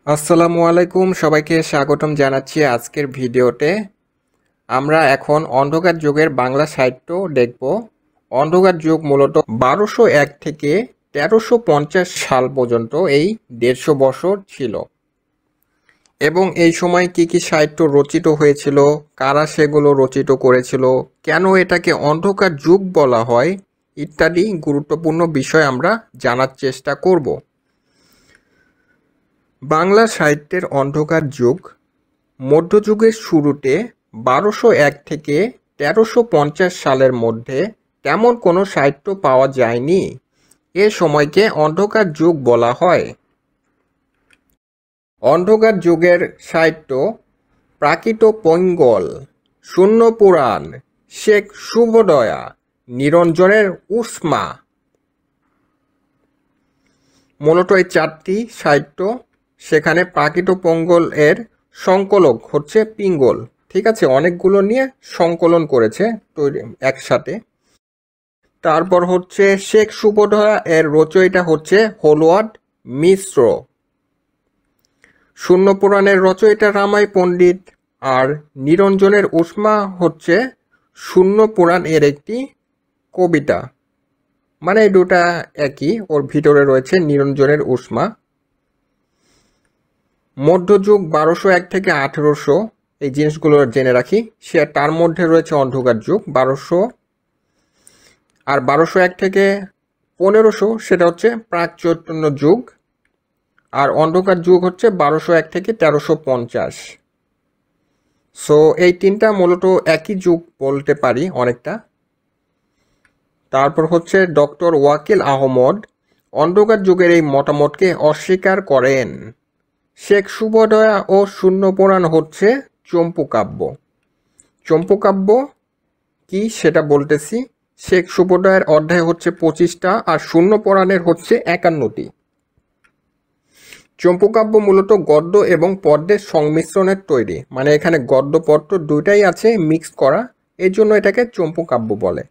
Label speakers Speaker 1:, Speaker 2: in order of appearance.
Speaker 1: আসসালামু আলাইকুম, সবাইকে স্বাগতম জানাচ্ছি আজকের ভিডিওতে। আমরা এখন অন্ধকার যুগের বাংলা সাহিত্য দেখব। অন্ধকার যুগ মূলত 1201 থেকে 1350 সাল পর্যন্ত এই 150 বছর ছিল। এবং এই সময় কি কি সাহিত্য রচিত হয়েছিল, কারা সেগুলো রচিত করেছিল, কেন এটাকে অন্ধকার যুগ বলা হয় ইত্যাদি গুরুত্বপূর্ণ বিষয় আমরা জানার চেষ্টা করব। বাংলা সাহিত্যের অন্ধকার যুগ মধ্যযুগের শুরুতে 1201 থেকে 1350 সালের মধ্যে তেমন কোনো সাহিত্য পাওয়া যায়নি। এ সময়কে অন্ধকার যুগ বলা হয়। অন্ধকার যুগের সাহিত্য প্রাকৃত পৈঙ্গল, শূন্য পুরাণ, শেখ শুভদয়া, নিরঞ্জনের উষ্মা, মূলত এই চারটি সাহিত্য। সেখানে প্রাকৃত পঙ্গল এর সংকলক হচ্ছে পিঙ্গল, ঠিক আছে, অনেকগুলো নিয়ে সংকলন করেছে তৈরি একসাথে। তারপর হচ্ছে শেখ শুভদয়া এর রচয়িতা হচ্ছে হলওয়ার্ড মিশ্র। শূন্য পুরাণের রচয়িতা রামাই পণ্ডিত। আর নিরঞ্জনের উষ্মা হচ্ছে শূন্য পুরাণ এর একটি কবিতা, মানে এই দুটা একই, ওর ভিতরে রয়েছে নিরঞ্জনের উষ্মা। মধ্যযুগ 1201 থেকে 1800, এই জিনিসগুলো জেনে রাখি। তার মধ্যে রয়েছে অন্ধকার যুগ 1200, আর 1201 থেকে 1500 সেটা হচ্ছে প্রাক চৈতন্য যুগ। আর অন্ধকার যুগ হচ্ছে 1201 থেকে 1350। সো এই তিনটা মূলত একই যুগ বলতে পারি অনেকটা। তারপর হচ্ছে ডক্টর ওয়াকিল আহমদ অন্ধকার যুগের এই মতামতকে অস্বীকার করেন। শেখ শুভদয়া ও শূন্য পুরাণ হচ্ছে চম্পুকাব্য। চম্পুকাব্য কি সেটা বলতেছি। শেখ শুভদয়ার অধ্যায় হচ্ছে 25টা আর শূন্য পুরাণের হচ্ছে 51টি। চম্পুকাব্য মূলত গদ্য এবং পদ্যের সংমিশ্রণের তৈরি, মানে এখানে গদ্য পদ্য দুইটাই আছে মিক্স করা, এই জন্য এটাকে চম্পুকাব্য বলে।